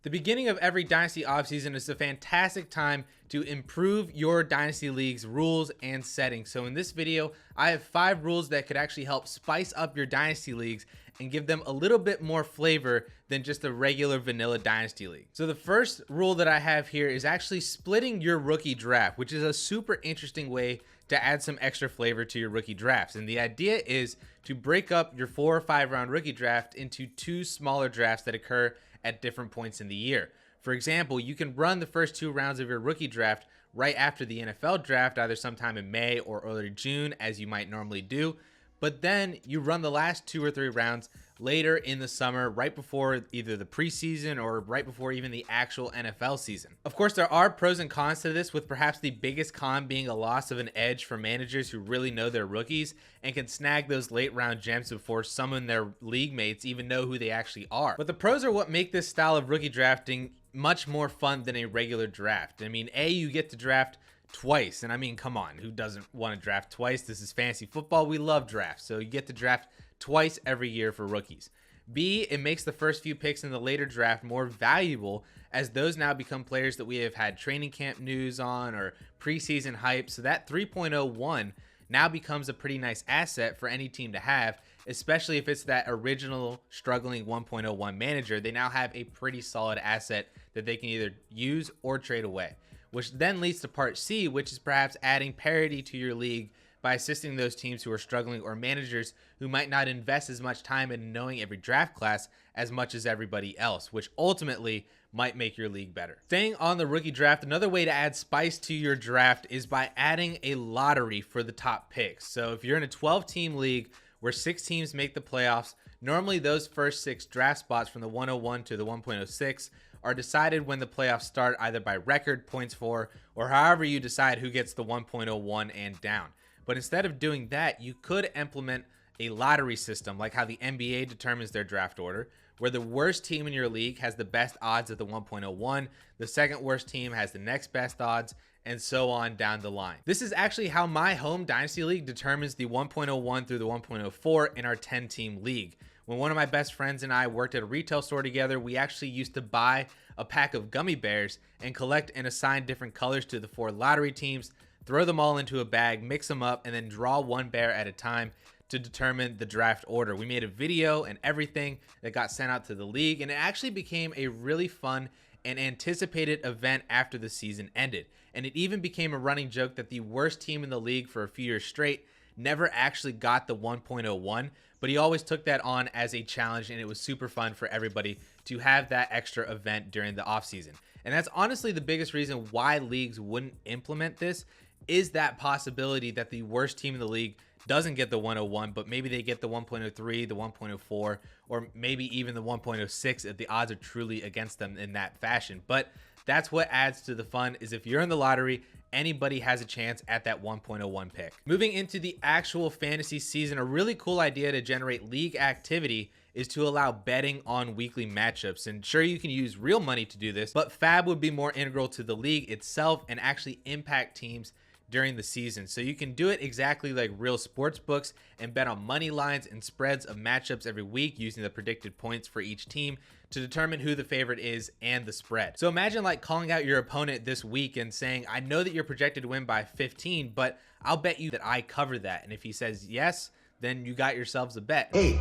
The beginning of every Dynasty offseason is a fantastic time to improve your Dynasty League's rules and settings. So in this video, I have 5 rules that could actually help spice up your Dynasty Leagues and give them a little bit more flavor than just a regular vanilla Dynasty League. So the first rule that I have here is actually splitting your rookie draft, which is a super interesting way to add some extra flavor to your rookie drafts. And the idea is to break up your 4 or 5 round rookie draft into 2 smaller drafts that occur at different points in the year. For example, you can run the first 2 rounds of your rookie draft right after the NFL draft, either sometime in May or early June, as you might normally do. But then you run the last 2 or 3 rounds later in the summer, right before either the preseason or right before even the actual NFL season. Of course, there are pros and cons to this, with perhaps the biggest con being a loss of an edge for managers who really know their rookies and can snag those late round gems before some of their league mates even know who they actually are. But the pros are what make this style of rookie drafting much more fun than a regular draft. I mean, you get to draft twice, and I mean, come on, who doesn't want to draft twice? This is fantasy football. We love drafts, so you get to draft twice every year for rookies. B, it makes the first few picks in the later draft more valuable, as those now become players that we have had training camp news on or preseason hype. So that 3.01 now becomes a pretty nice asset for any team to have, especially if it's that original struggling 1.01 manager. They now have a pretty solid asset that they can either use or trade away, which then leads to part C, which is perhaps adding parity to your league by assisting those teams who are struggling or managers who might not invest as much time in knowing every draft class as much as everybody else, which ultimately might make your league better. Staying on the rookie draft, another way to add spice to your draft is by adding a lottery for the top picks. So if you're in a 12-team league where 6 teams make the playoffs, normally those first 6 draft spots from the 101 to the 1.06 are decided when the playoffs start, either by record, points for, or however you decide who gets the 1.01 and down. But instead of doing that, you could implement a lottery system like how the NBA determines their draft order, where the worst team in your league has the best odds at the 1.01, the second worst team has the next best odds, and so on down the line. This is actually how my home Dynasty League determines the 1.01 through the 1.04 in our 10-team league. When one of my best friends and I worked at a retail store together, we actually used to buy a pack of gummy bears and collect and assign different colors to the 4 lottery teams, throw them all into a bag, mix them up, and then draw one bear at a time to determine the draft order. We made a video and everything that got sent out to the league, and it actually became a really fun and anticipated event after the season ended. And it even became a running joke that the worst team in the league for a few years straight never actually got the 1.01, but he always took that on as a challenge, and it was super fun for everybody to have that extra event during the offseason. And that's honestly the biggest reason why leagues wouldn't implement this, is that possibility that the worst team in the league doesn't get the 101, but maybe they get the 1.03, the 1.04, or maybe even the 1.06 if the odds are truly against them in that fashion. But that's what adds to the fun, is if you're in the lottery, anybody has a chance at that 1.01 pick. Moving into the actual fantasy season, a really cool idea to generate league activity is to allow betting on weekly matchups. And sure, you can use real money to do this, but Fab would be more integral to the league itself and actually impact teams during the season. So you can do it exactly like real sports books and bet on money lines and spreads of matchups every week using the predicted points for each team to determine who the favorite is and the spread. So imagine like calling out your opponent this week and saying, I know that you're projected to win by 15, but I'll bet you that I cover that. And if he says yes, then you got yourselves a bet. Hey,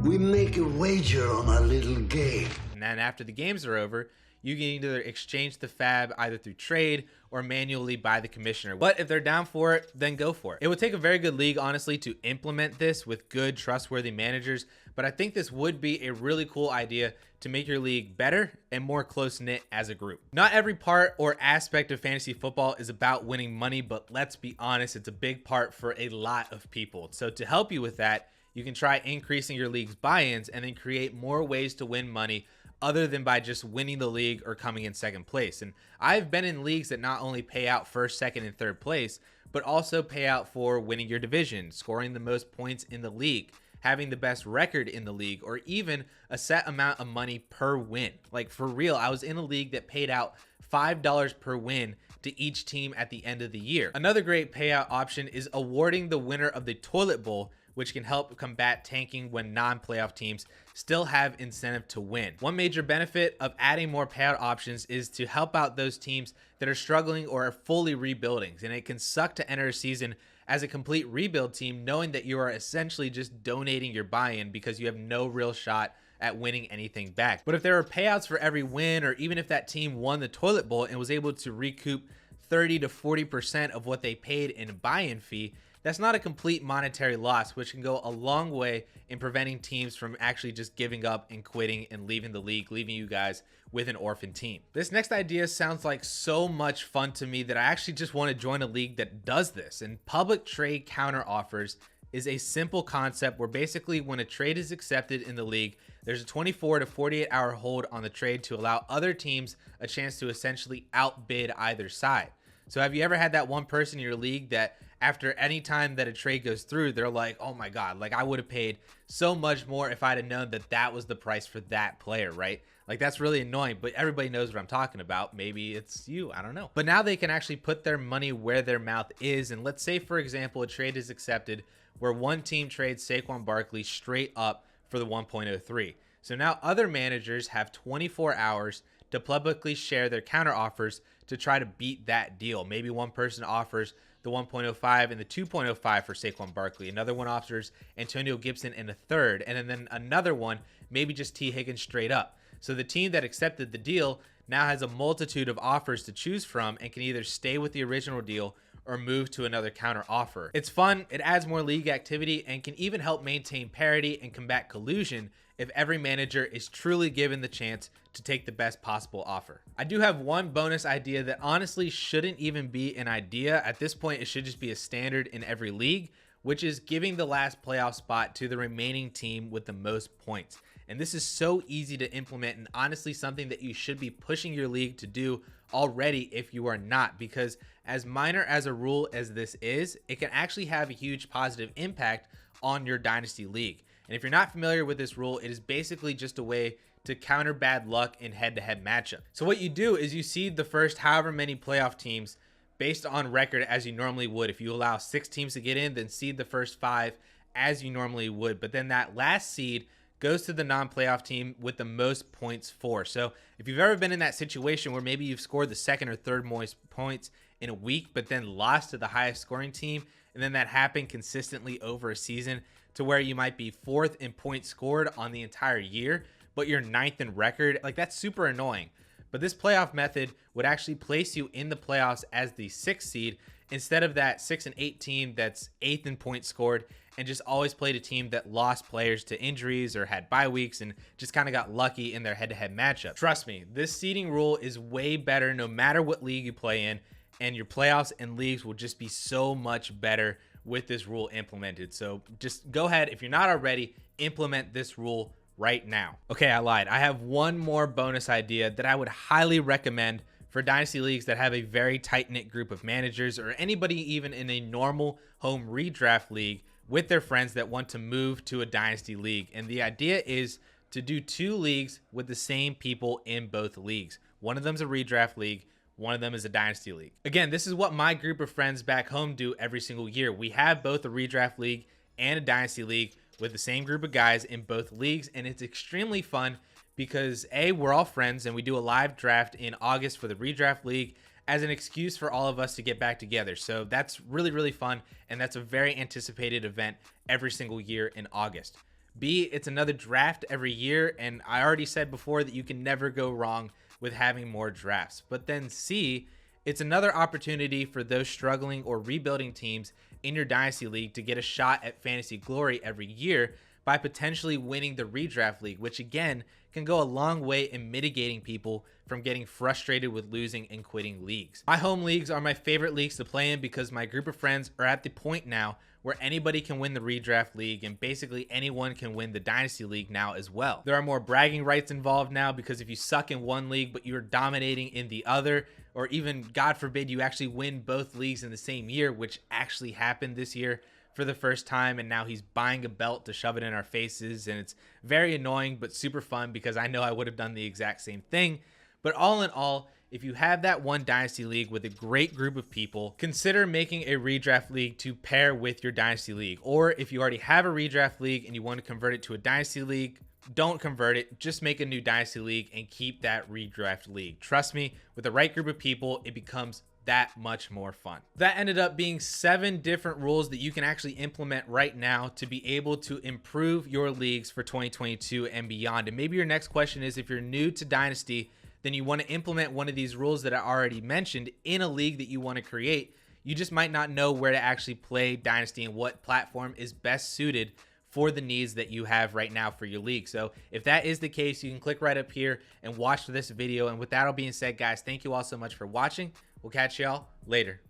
we make a wager on our little game. And then after the games are over, you can either exchange the Fab either through trade or manually by the commissioner. But if they're down for it, then go for it. It would take a very good league, honestly, to implement this with good, trustworthy managers. But I think this would be a really cool idea to make your league better and more close-knit as a group. Not every part or aspect of fantasy football is about winning money, but let's be honest, it's a big part for a lot of people. So to help you with that, you can try increasing your league's buy-ins and then create more ways to win money other than by just winning the league or coming in second place. And I've been in leagues that not only pay out first, second, and third place, but also pay out for winning your division, scoring the most points in the league, having the best record in the league, or even a set amount of money per win. Like for real, I was in a league that paid out $5 per win to each team at the end of the year. Another great payout option is awarding the winner of the toilet bowl which can help combat tanking when non-playoff teams still have incentive to win. One major benefit of adding more payout options is to help out those teams that are struggling or are fully rebuilding, and it can suck to enter a season as a complete rebuild team knowing that you are essentially just donating your buy-in because you have no real shot at winning anything back. But if there are payouts for every win, or even if that team won the toilet bowl and was able to recoup 30 to 40% of what they paid in a buy-in fee, that's not a complete monetary loss, which can go a long way in preventing teams from actually just giving up and quitting and leaving the league, leaving you guys with an orphan team. This next idea sounds like so much fun to me that I actually just want to join a league that does this. And public trade counter offers is a simple concept where basically when a trade is accepted in the league, there's a 24 to 48 hour hold on the trade to allow other teams a chance to essentially outbid either side. So have you ever had that one person in your league that after any time that a trade goes through, they're like, oh my God, like I would have paid so much more if I'd have known that that was the price for that player, right? Like that's really annoying, but everybody knows what I'm talking about. Maybe it's you, I don't know. But now they can actually put their money where their mouth is. And let's say, for example, a trade is accepted where one team trades Saquon Barkley straight up for the 1.03. So now other managers have 24 hours to publicly share their counter offers to try to beat that deal. Maybe one person offers the 1.05 and the 2.05 for Saquon Barkley. Another one offers Antonio Gibson and a third. And then another one, maybe just T. Higgins straight up. So the team that accepted the deal now has a multitude of offers to choose from and can either stay with the original deal or move to another counter offer. It's fun, it adds more league activity, and can even help maintain parity and combat collusion if every manager is truly given the chance to take the best possible offer. I do have one bonus idea that honestly shouldn't even be an idea. At this point, it should just be a standard in every league, which is giving the last playoff spot to the remaining team with the most points. And this is so easy to implement, and honestly something that you should be pushing your league to do already if you are not, because as minor as a rule as this is, it can actually have a huge positive impact on your dynasty league. And if you're not familiar with this rule, it is basically just a way to counter bad luck in head-to-head matchup. So what you do is you seed the first however many playoff teams based on record as you normally would. If you allow 6 teams to get in, then seed the first 5 as you normally would. But then that last seed goes to the non-playoff team with the most points for. So if you've ever been in that situation where maybe you've scored the second or third most points in a week, but then lost to the highest scoring team, and then that happened consistently over a season to where you might be 4th in points scored on the entire year, but you're 9th in record, like that's super annoying. But this playoff method would actually place you in the playoffs as the 6th seed instead of that 6 and 8 team that's 8th in points scored and just always played a team that lost players to injuries or had bye weeks and just kind of got lucky in their head-to-head matchup. Trust me, this seeding rule is way better no matter what league you play in, and your playoffs and leagues will just be so much better with this rule implemented. So just go ahead, if you're not already, implement this rule right now. Okay, I lied. I have one more bonus idea that I would highly recommend for dynasty leagues that have a very tight-knit group of managers, or anybody even in a normal home redraft league with their friends that want to move to a dynasty league. And the idea is to do 2 leagues with the same people in both leagues. One of them is a redraft league, one of them is a dynasty league. Again, this is what my group of friends back home do every single year. We have both a redraft league and a dynasty league with the same group of guys in both leagues, and it's extremely fun because A, we're all friends, and we do a live draft in August for the redraft league as an excuse for all of us to get back together. So that's really, really fun, and that's a very anticipated event every single year in August. B, it's another draft every year, and I already said before that you can never go wrong with having more drafts. But then C, it's another opportunity for those struggling or rebuilding teams in your dynasty league to get a shot at fantasy glory every year by potentially winning the redraft league, which again can go a long way in mitigating people from getting frustrated with losing and quitting leagues. My home leagues are my favorite leagues to play in because my group of friends are at the point now where anybody can win the redraft league, and basically anyone can win the dynasty league now as well. There are more bragging rights involved now because if you suck in one league but you're dominating in the other, or even God forbid you actually win both leagues in the same year, which actually happened this year for the first time, and now he's buying a belt to shove it in our faces, and it's very annoying but super fun because I know I would have done the exact same thing. But all in all, if you have that one Dynasty League with a great group of people, consider making a redraft league to pair with your Dynasty League. Or if you already have a redraft league and you want to convert it to a Dynasty League, don't convert it, just make a new Dynasty League and keep that redraft league. Trust me, with the right group of people, it becomes that much more fun. That ended up being 7 different rules that you can actually implement right now to be able to improve your leagues for 2022 and beyond. And maybe your next question is, if you're new to Dynasty, then you want to implement one of these rules that I already mentioned in a league that you want to create. You just might not know where to actually play Dynasty and what platform is best suited for the needs that you have right now for your league. So if that is the case, you can click right up here and watch this video. And with that all being said, guys, thank you all so much for watching. We'll catch y'all later.